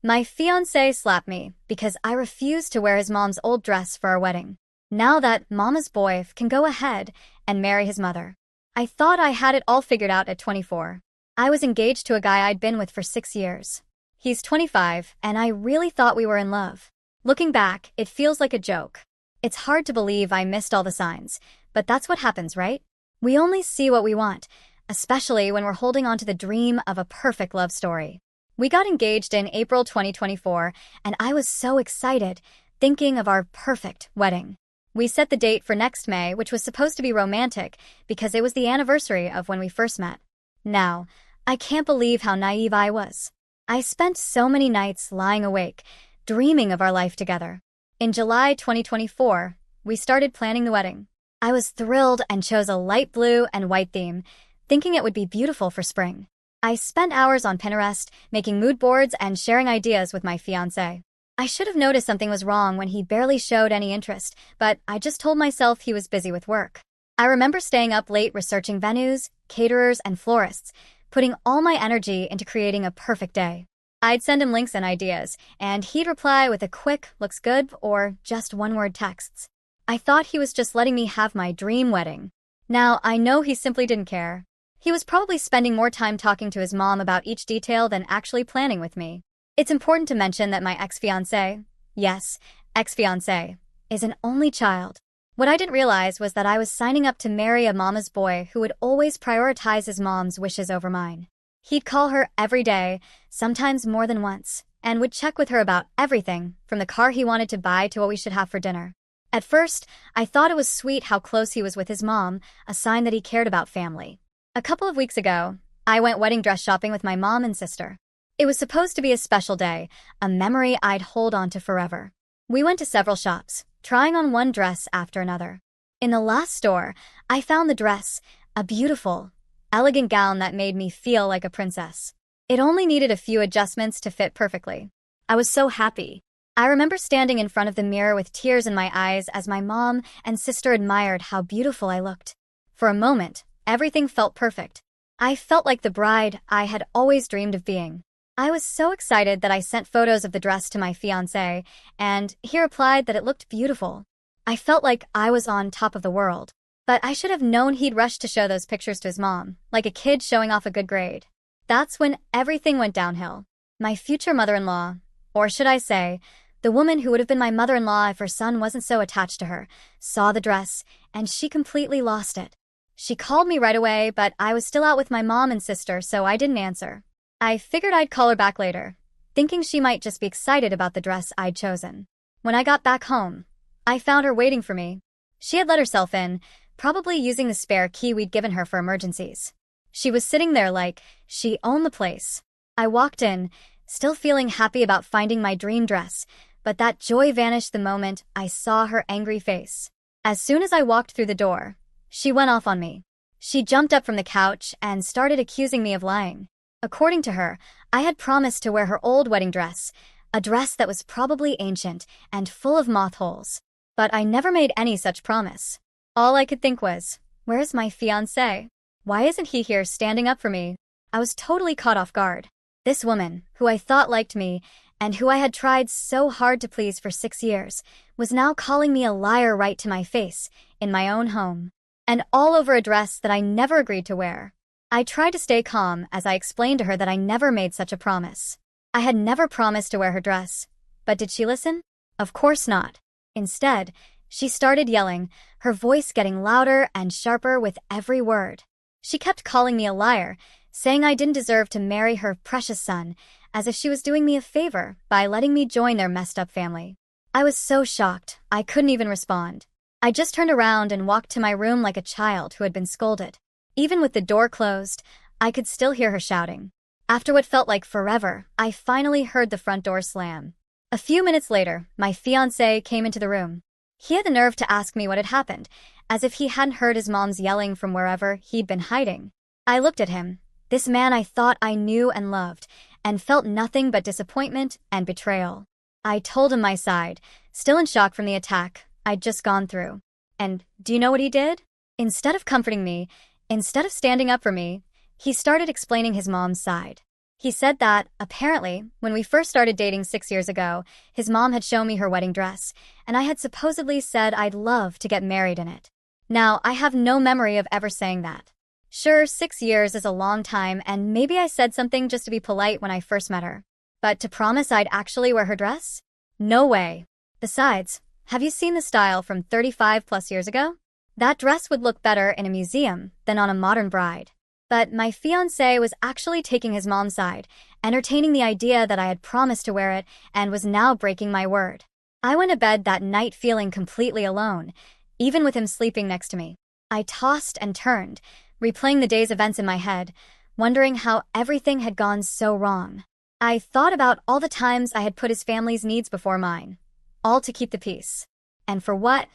My fiancé slapped me because I refused to wear his mom's old dress for our wedding. Now that mama's boy can go ahead and marry his mother. I thought I had it all figured out at 24. I was engaged to a guy I'd been with for 6 years. He's 25, and I really thought we were in love. Looking back, it feels like a joke. It's hard to believe I missed all the signs, but that's what happens, right? We only see what we want, especially when we're holding on to the dream of a perfect love story. We got engaged in April 2024, and I was so excited, thinking of our perfect wedding. We set the date for next May, which was supposed to be romantic because it was the anniversary of when we first met. Now, I can't believe how naive I was. I spent so many nights lying awake, dreaming of our life together. In July 2024, we started planning the wedding. I was thrilled and chose a light blue and white theme, thinking it would be beautiful for spring. I spent hours on Pinterest, making mood boards and sharing ideas with my fiancé. I should have noticed something was wrong when he barely showed any interest, but I just told myself he was busy with work. I remember staying up late researching venues, caterers, and florists, putting all my energy into creating a perfect day. I'd send him links and ideas, and he'd reply with a quick, looks good, or just one-word texts. I thought he was just letting me have my dream wedding. Now, I know he simply didn't care. He was probably spending more time talking to his mom about each detail than actually planning with me. It's important to mention that my ex-fiancé, yes, ex-fiancé, is an only child. What I didn't realize was that I was signing up to marry a mama's boy who would always prioritize his mom's wishes over mine. He'd call her every day, sometimes more than once, and would check with her about everything, from the car he wanted to buy to what we should have for dinner. At first, I thought it was sweet how close he was with his mom, a sign that he cared about family. A couple of weeks ago, I went wedding dress shopping with my mom and sister. It was supposed to be a special day, a memory I'd hold on to forever. We went to several shops, trying on one dress after another. In the last store, I found the dress, a beautiful, elegant gown that made me feel like a princess. It only needed a few adjustments to fit perfectly. I was so happy. I remember standing in front of the mirror with tears in my eyes as my mom and sister admired how beautiful I looked. For a moment, everything felt perfect. I felt like the bride I had always dreamed of being. I was so excited that I sent photos of the dress to my fiancé, and he replied that it looked beautiful. I felt like I was on top of the world. But I should have known he'd rush to show those pictures to his mom, like a kid showing off a good grade. That's when everything went downhill. My future mother-in-law, or should I say, the woman who would have been my mother-in-law if her son wasn't so attached to her, saw the dress, and she completely lost it. She called me right away, but I was still out with my mom and sister, so I didn't answer. I figured I'd call her back later, thinking she might just be excited about the dress I'd chosen. When I got back home, I found her waiting for me. She had let herself in, probably using the spare key we'd given her for emergencies. She was sitting there like she owned the place. I walked in, still feeling happy about finding my dream dress, but that joy vanished the moment I saw her angry face. As soon as I walked through the door, she went off on me. She jumped up from the couch and started accusing me of lying. According to her, I had promised to wear her old wedding dress, a dress that was probably ancient and full of moth holes. But I never made any such promise. All I could think was, where's my fiancé? Why isn't he here standing up for me? I was totally caught off guard. This woman, who I thought liked me, and who I had tried so hard to please for 6 years, was now calling me a liar right to my face, in my own home. And all over a dress that I never agreed to wear. I tried to stay calm as I explained to her that I never made such a promise. I had never promised to wear her dress. But did she listen? Of course not. Instead, she started yelling, her voice getting louder and sharper with every word. She kept calling me a liar, saying I didn't deserve to marry her precious son, as if she was doing me a favor by letting me join their messed-up family. I was so shocked, I couldn't even respond. I just turned around and walked to my room like a child who had been scolded. Even with the door closed, I could still hear her shouting. After what felt like forever, I finally heard the front door slam. A few minutes later, my fiancé came into the room. He had the nerve to ask me what had happened, as if he hadn't heard his mom's yelling from wherever he'd been hiding. I looked at him, this man I thought I knew and loved, and felt nothing but disappointment and betrayal. I told him my side, still in shock from the attack I'd just gone through. And do you know what he did? Instead of comforting me, instead of standing up for me, he started explaining his mom's side. He said that, apparently, when we first started dating 6 years ago, his mom had shown me her wedding dress, and I had supposedly said I'd love to get married in it. Now, I have no memory of ever saying that. Sure, 6 years is a long time, and maybe I said something just to be polite when I first met her. But to promise I'd actually wear her dress? No way. Besides, have you seen the style from 35 plus years ago? That dress would look better in a museum than on a modern bride. But my fiancé was actually taking his mom's side, entertaining the idea that I had promised to wear it and was now breaking my word. I went to bed that night feeling completely alone, even with him sleeping next to me. I tossed and turned, replaying the day's events in my head, wondering how everything had gone so wrong. I thought about all the times I had put his family's needs before mine, all to keep the peace. And for what?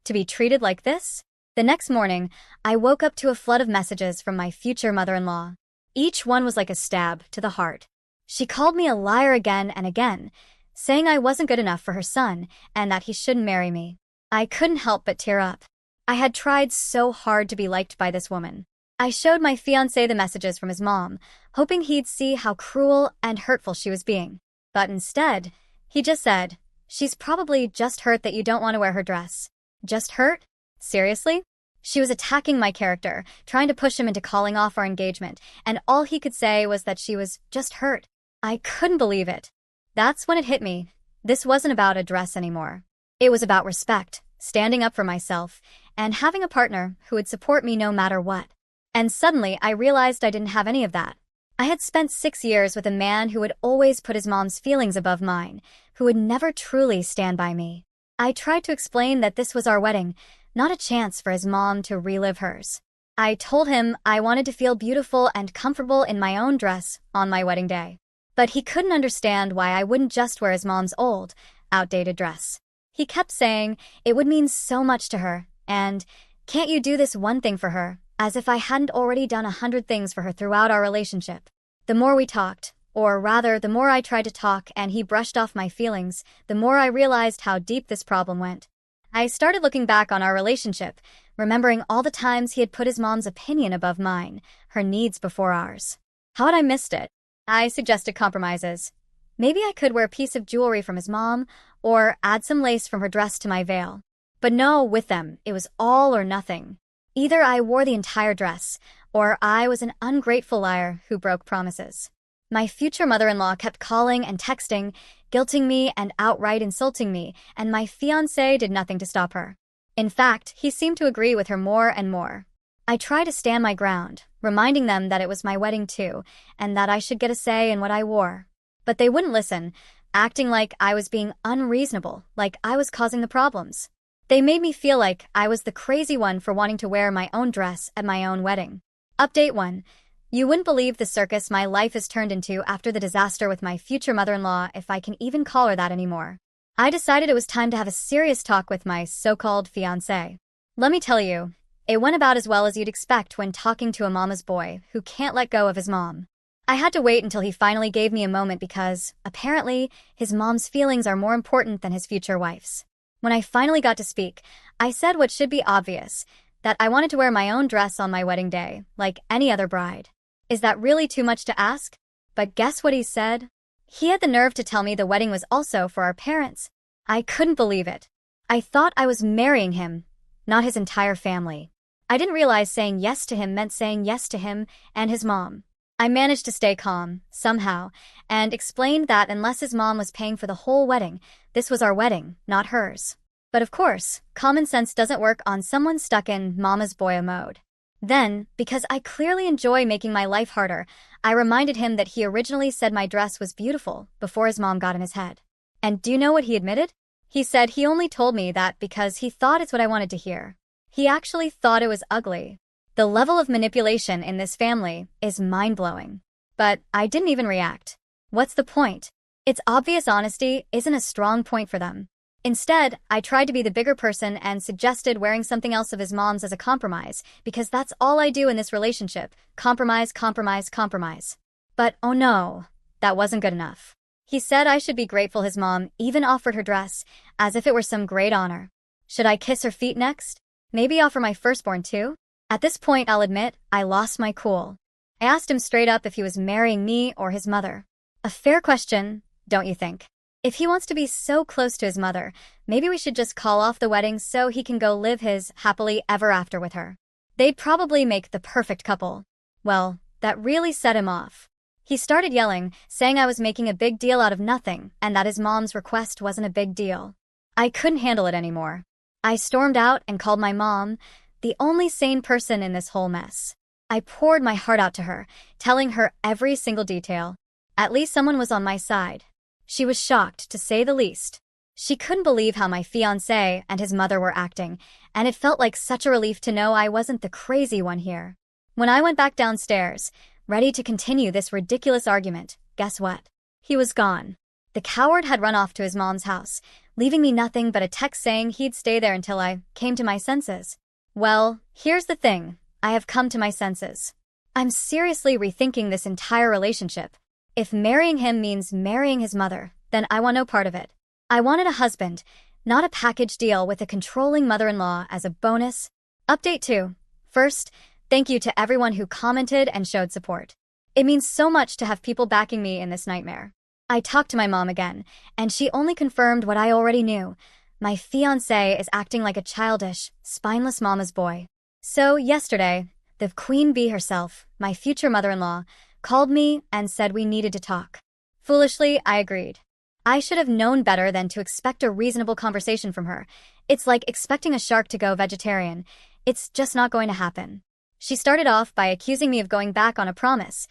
To be treated like this? The next morning, I woke up to a flood of messages from my future mother-in-law. Each one was like a stab to the heart. She called me a liar again and again, saying I wasn't good enough for her son and that he shouldn't marry me. I couldn't help but tear up. I had tried so hard to be liked by this woman. I showed my fiancé the messages from his mom, hoping he'd see how cruel and hurtful she was being. But instead, he just said, "She's probably just hurt that you don't want to wear her dress." Just hurt? Seriously? She was attacking my character, trying to push him into calling off our engagement, and all he could say was that she was just hurt. I couldn't believe it. That's when it hit me. This wasn't about a dress anymore. It was about respect, standing up for myself, and having a partner who would support me no matter what. And suddenly, I realized I didn't have any of that. I had spent 6 years with a man who would always put his mom's feelings above mine, who would never truly stand by me. I tried to explain that this was our wedding, not a chance for his mom to relive hers. I told him I wanted to feel beautiful and comfortable in my own dress on my wedding day. But he couldn't understand why I wouldn't just wear his mom's old, outdated dress. He kept saying it would mean so much to her, and, "Can't you do this one thing for her?" As if I hadn't already done 100 things for her throughout our relationship. The more we talked, or rather, the more I tried to talk and he brushed off my feelings, the more I realized how deep this problem went. I started looking back on our relationship, remembering all the times he had put his mom's opinion above mine, her needs before ours. How had I missed it? I suggested compromises. Maybe I could wear a piece of jewelry from his mom, or add some lace from her dress to my veil. But no, with them, it was all or nothing. Either I wore the entire dress, or I was an ungrateful liar who broke promises. My future mother-in-law kept calling and texting, guilting me and outright insulting me, and my fiancé did nothing to stop her. In fact, he seemed to agree with her more and more. I tried to stand my ground, reminding them that it was my wedding too, and that I should get a say in what I wore. But they wouldn't listen, acting like I was being unreasonable, like I was causing the problems. They made me feel like I was the crazy one for wanting to wear my own dress at my own wedding. Update 1. You wouldn't believe the circus my life has turned into after the disaster with my future mother-in-law, if I can even call her that anymore. I decided it was time to have a serious talk with my so-called fiancé. Let me tell you, it went about as well as you'd expect when talking to a mama's boy who can't let go of his mom. I had to wait until he finally gave me a moment because, apparently, his mom's feelings are more important than his future wife's. When I finally got to speak, I said what should be obvious, that I wanted to wear my own dress on my wedding day, like any other bride. Is that really too much to ask? But guess what he said? He had the nerve to tell me the wedding was also for our parents. I couldn't believe it. I thought I was marrying him, not his entire family. I didn't realize saying yes to him meant saying yes to him and his mom. I managed to stay calm, somehow, and explained that unless his mom was paying for the whole wedding, this was our wedding, not hers. But of course, common sense doesn't work on someone stuck in mama's boya mode. Then, because I clearly enjoy making my life harder, I reminded him that he originally said my dress was beautiful before his mom got in his head. And do you know what he admitted? He said he only told me that because he thought it's what I wanted to hear. He actually thought it was ugly. The level of manipulation in this family is mind-blowing. But I didn't even react. What's the point? It's obvious honesty isn't a strong point for them. Instead, I tried to be the bigger person and suggested wearing something else of his mom's as a compromise, because that's all I do in this relationship. Compromise, compromise, compromise. But oh no, that wasn't good enough. He said I should be grateful his mom even offered her dress, as if it were some great honor. Should I kiss her feet next? Maybe offer my firstborn too? At this point, I'll admit, I lost my cool. I asked him straight up if he was marrying me or his mother. A fair question, don't you think? If he wants to be so close to his mother, maybe we should just call off the wedding so he can go live his happily ever after with her. They'd probably make the perfect couple. Well, that really set him off. He started yelling, saying I was making a big deal out of nothing and that his mom's request wasn't a big deal. I couldn't handle it anymore. I stormed out and called my mom, the only sane person in this whole mess. I poured my heart out to her, telling her every single detail. At least someone was on my side. She was shocked, to say the least. She couldn't believe how my fiancé and his mother were acting, and it felt like such a relief to know I wasn't the crazy one here. When I went back downstairs, ready to continue this ridiculous argument, guess what? He was gone. The coward had run off to his mom's house, leaving me nothing but a text saying he'd stay there until I came to my senses. Well, here's the thing. I have come to my senses. I'm seriously rethinking this entire relationship. If marrying him means marrying his mother, then I want no part of it. I wanted a husband, not a package deal with a controlling mother-in-law as a bonus. Update 2. First, thank you to everyone who commented and showed support. It means so much to have people backing me in this nightmare. I talked to my mom again, and she only confirmed what I already knew. My fiancé is acting like a childish, spineless mama's boy. So yesterday, the queen bee herself, my future mother-in-law, called me and said we needed to talk. Foolishly, I agreed. I should have known better than to expect a reasonable conversation from her. It's like expecting a shark to go vegetarian. It's just not going to happen. She started off by accusing me of going back on a promise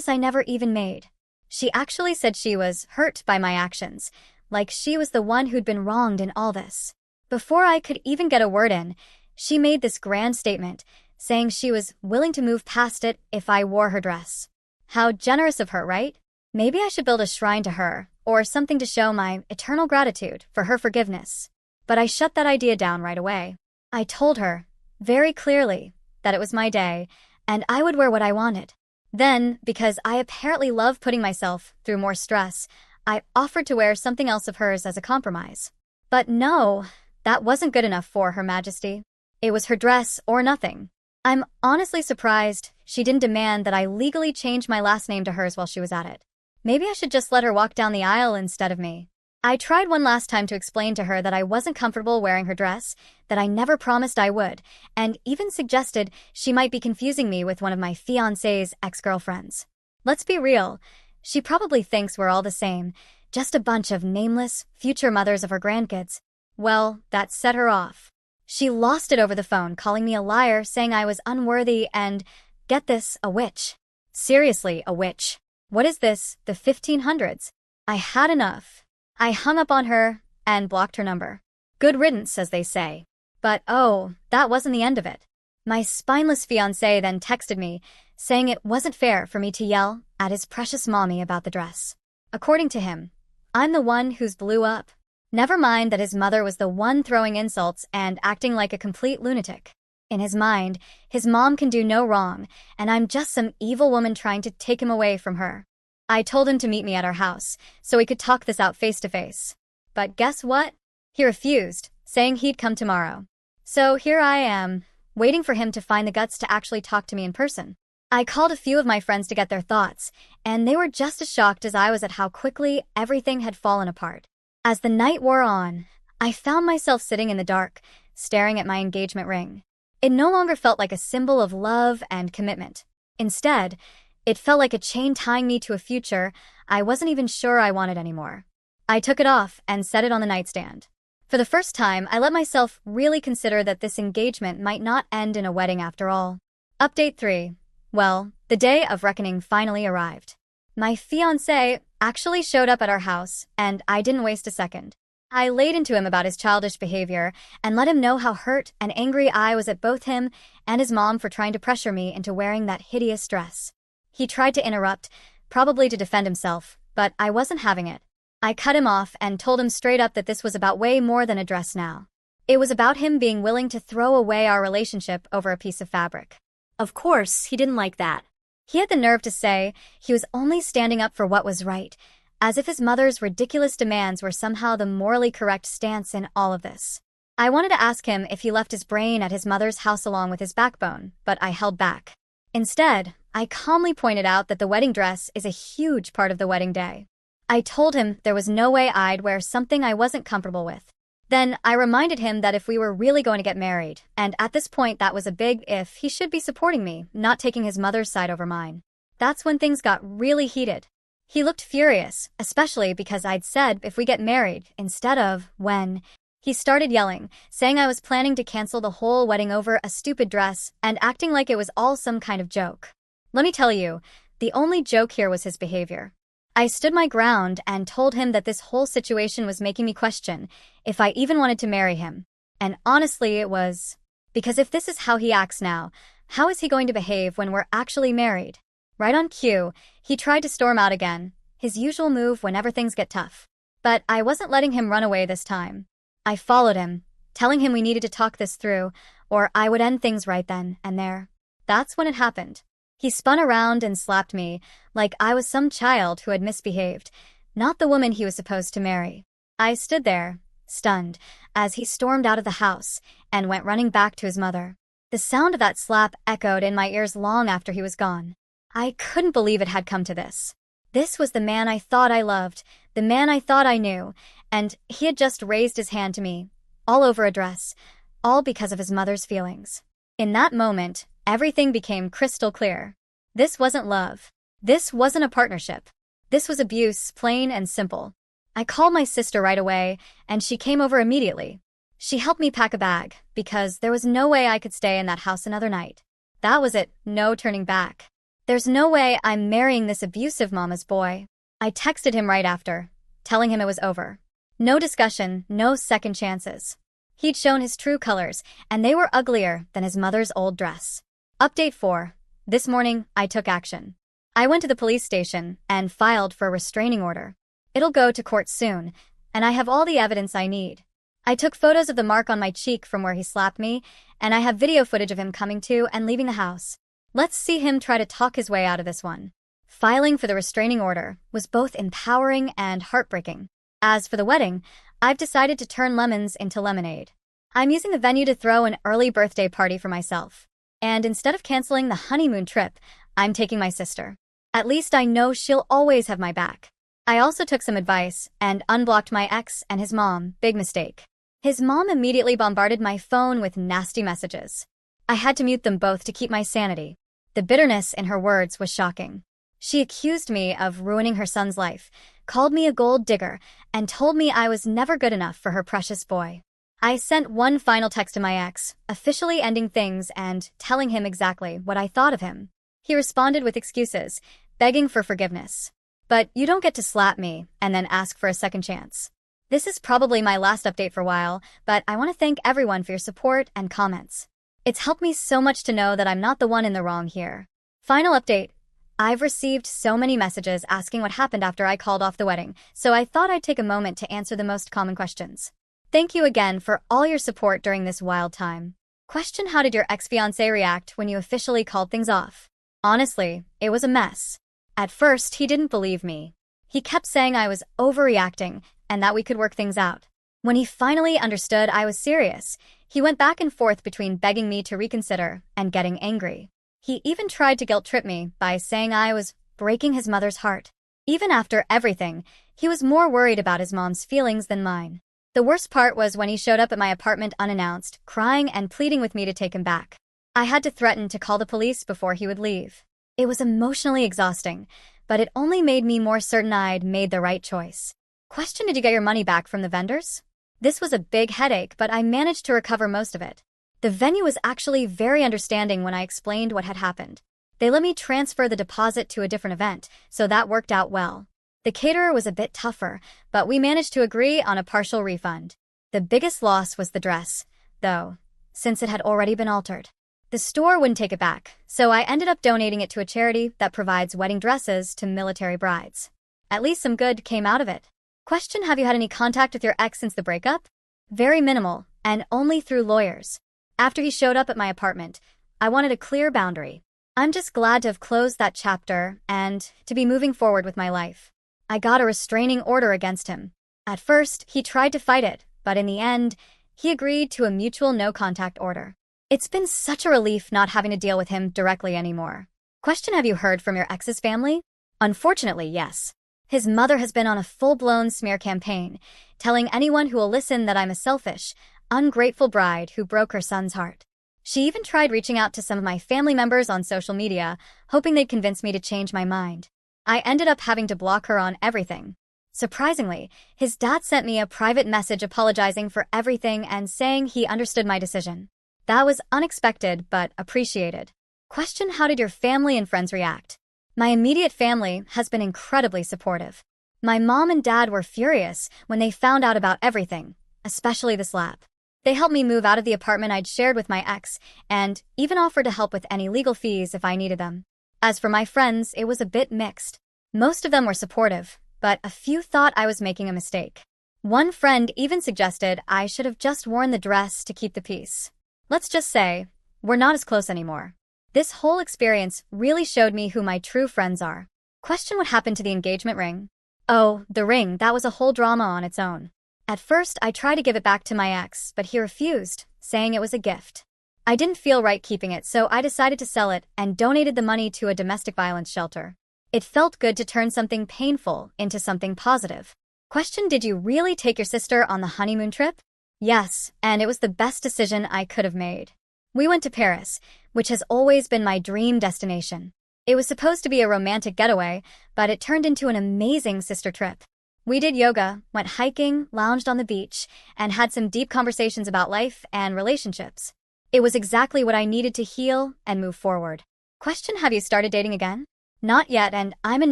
I never even made. She actually said she was hurt by my actions, like she was the one who'd been wronged in all this. Before I could even get a word in, she made this grand statement, saying she was willing to move past it if I wore her dress. How generous of her, right? Maybe I should build a shrine to her, or something to show my eternal gratitude for her forgiveness. But I shut that idea down right away. I told her, very clearly, that it was my day, and I would wear what I wanted. Then, because I apparently love putting myself through more stress, I offered to wear something else of hers as a compromise. But no, that wasn't good enough for Her Majesty. It was her dress or nothing. I'm honestly surprised she didn't demand that I legally change my last name to hers while she was at it. Maybe I should just let her walk down the aisle instead of me. I tried one last time to explain to her that I wasn't comfortable wearing her dress, that I never promised I would, and even suggested she might be confusing me with one of my fiancé's ex-girlfriends. Let's be real, she probably thinks we're all the same, just a bunch of nameless, future mothers of her grandkids. Well, that set her off. She lost it over the phone, calling me a liar, saying I was unworthy and, get this, a witch. Seriously, a witch. What is this, the 1500s? I had enough. I hung up on her and blocked her number. Good riddance, as they say. But oh, that wasn't the end of it. My spineless fiancé then texted me, saying it wasn't fair for me to yell at his precious mommy about the dress. According to him, I'm the one who's blew up. Never mind that his mother was the one throwing insults and acting like a complete lunatic. In his mind, his mom can do no wrong, and I'm just some evil woman trying to take him away from her. I told him to meet me at our house, so we could talk this out face to face. But guess what? He refused, saying he'd come tomorrow. So here I am, waiting for him to find the guts to actually talk to me in person. I called a few of my friends to get their thoughts, and they were just as shocked as I was at how quickly everything had fallen apart. As the night wore on, I found myself sitting in the dark, staring at my engagement ring. It no longer felt like a symbol of love and commitment. Instead, it felt like a chain tying me to a future I wasn't even sure I wanted anymore. I took it off and set it on the nightstand. For the first time, I let myself really consider that this engagement might not end in a wedding after all. Update 3. Well, the day of reckoning finally arrived. My fiancé actually showed up at our house, and I didn't waste a second. I laid into him about his childish behavior and let him know how hurt and angry I was at both him and his mom for trying to pressure me into wearing that hideous dress. He tried to interrupt, probably to defend himself, but I wasn't having it. I cut him off and told him straight up that this was about way more than a dress now. It was about him being willing to throw away our relationship over a piece of fabric. Of course, he didn't like that. He had the nerve to say he was only standing up for what was right, as if his mother's ridiculous demands were somehow the morally correct stance in all of this. I wanted to ask him if he left his brain at his mother's house along with his backbone, but I held back. Instead, I calmly pointed out that the wedding dress is a huge part of the wedding day. I told him there was no way I'd wear something I wasn't comfortable with. Then I reminded him that if we were really going to get married, and at this point that was a big if, he should be supporting me, not taking his mother's side over mine. That's when things got really heated. He looked furious, especially because I'd said if we get married instead of when. He started yelling, saying I was planning to cancel the whole wedding over a stupid dress and acting like it was all some kind of joke. Let me tell you, the only joke here was his behavior. I stood my ground and told him that this whole situation was making me question if I even wanted to marry him. And honestly, it was. Because if this is how he acts now, how is he going to behave when we're actually married? Right on cue, he tried to storm out again, his usual move whenever things get tough. But I wasn't letting him run away this time. I followed him, telling him we needed to talk this through, or I would end things right then and there. That's when it happened. He spun around and slapped me, like I was some child who had misbehaved, not the woman he was supposed to marry. I stood there, stunned, as he stormed out of the house and went running back to his mother. The sound of that slap echoed in my ears long after he was gone. I couldn't believe it had come to this. This was the man I thought I loved, the man I thought I knew, and he had just raised his hand to me, all over a dress, all because of his mother's feelings. In that moment, everything became crystal clear. This wasn't love. This wasn't a partnership. This was abuse, plain and simple. I called my sister right away, and she came over immediately. She helped me pack a bag, because there was no way I could stay in that house another night. That was it, no turning back. There's no way I'm marrying this abusive mama's boy. I texted him right after, telling him it was over. No discussion, no second chances. He'd shown his true colors, and they were uglier than his mother's old dress. Update 4. This morning, I took action. I went to the police station and filed for a restraining order. It'll go to court soon, and I have all the evidence I need. I took photos of the mark on my cheek from where he slapped me, and I have video footage of him coming to and leaving the house. Let's see him try to talk his way out of this one. Filing for the restraining order was both empowering and heartbreaking. As for the wedding, I've decided to turn lemons into lemonade. I'm using the venue to throw an early birthday party for myself. And instead of canceling the honeymoon trip, I'm taking my sister. At least I know she'll always have my back. I also took some advice and unblocked my ex and his mom, big mistake. His mom immediately bombarded my phone with nasty messages. I had to mute them both to keep my sanity. The bitterness in her words was shocking. She accused me of ruining her son's life, called me a gold digger, and told me I was never good enough for her precious boy. I sent one final text to my ex, officially ending things and telling him exactly what I thought of him. He responded with excuses, begging for forgiveness. But you don't get to slap me and then ask for a second chance. This is probably my last update for a while, but I want to thank everyone for your support and comments. It's helped me so much to know that I'm not the one in the wrong here. Final update. I've received so many messages asking what happened after I called off the wedding, so I thought I'd take a moment to answer the most common questions. Thank you again for all your support during this wild time. Question: how did your ex-fiancé react when you officially called things off? Honestly, it was a mess. At first, he didn't believe me. He kept saying I was overreacting and that we could work things out. When he finally understood I was serious, he went back and forth between begging me to reconsider and getting angry. He even tried to guilt-trip me by saying I was breaking his mother's heart. Even after everything, he was more worried about his mom's feelings than mine. The worst part was when he showed up at my apartment unannounced, crying and pleading with me to take him back. I had to threaten to call the police before he would leave. It was emotionally exhausting, but it only made me more certain I'd made the right choice. Question: did you get your money back from the vendors? This was a big headache, but I managed to recover most of it. The venue was actually very understanding when I explained what had happened. They let me transfer the deposit to a different event, so that worked out well. The caterer was a bit tougher, but we managed to agree on a partial refund. The biggest loss was the dress, though, since it had already been altered. The store wouldn't take it back, so I ended up donating it to a charity that provides wedding dresses to military brides. At least some good came out of it. Question: have you had any contact with your ex since the breakup? Very minimal, and only through lawyers. After he showed up at my apartment, I wanted a clear boundary. I'm just glad to have closed that chapter and to be moving forward with my life. I got a restraining order against him. At first, he tried to fight it, but in the end, he agreed to a mutual no-contact order. It's been such a relief not having to deal with him directly anymore. Question: have you heard from your ex's family? Unfortunately, yes. His mother has been on a full-blown smear campaign, telling anyone who will listen that I'm a selfish, ungrateful bride who broke her son's heart. She even tried reaching out to some of my family members on social media, hoping they'd convince me to change my mind. I ended up having to block her on everything. Surprisingly, his dad sent me a private message apologizing for everything and saying he understood my decision. That was unexpected but appreciated. Question: how did your family and friends react? My immediate family has been incredibly supportive. My mom and dad were furious when they found out about everything, especially the slap. They helped me move out of the apartment I'd shared with my ex and even offered to help with any legal fees if I needed them. As for my friends, it was a bit mixed. Most of them were supportive, but a few thought I was making a mistake. One friend even suggested I should have just worn the dress to keep the peace. Let's just say, we're not as close anymore. This whole experience really showed me who my true friends are. Question: what happened to the engagement ring? Oh, the ring, that was a whole drama on its own. At first, I tried to give it back to my ex, but he refused, saying it was a gift. I didn't feel right keeping it, so I decided to sell it and donated the money to a domestic violence shelter. It felt good to turn something painful into something positive. Question: did you really take your sister on the honeymoon trip? Yes, and it was the best decision I could have made. We went to Paris, which has always been my dream destination. It was supposed to be a romantic getaway, but it turned into an amazing sister trip. We did yoga, went hiking, lounged on the beach, and had some deep conversations about life and relationships. It was exactly what I needed to heal and move forward. Question: have you started dating again? Not yet, and I'm in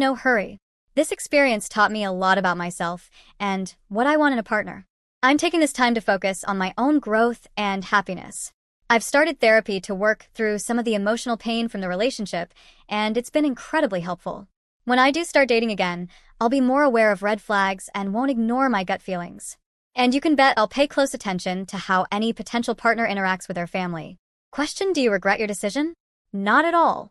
no hurry. This experience taught me a lot about myself and what I want in a partner. I'm taking this time to focus on my own growth and happiness. I've started therapy to work through some of the emotional pain from the relationship, and it's been incredibly helpful. When I do start dating again, I'll be more aware of red flags and won't ignore my gut feelings. And you can bet I'll pay close attention to how any potential partner interacts with their family. Question: do you regret your decision? Not at all.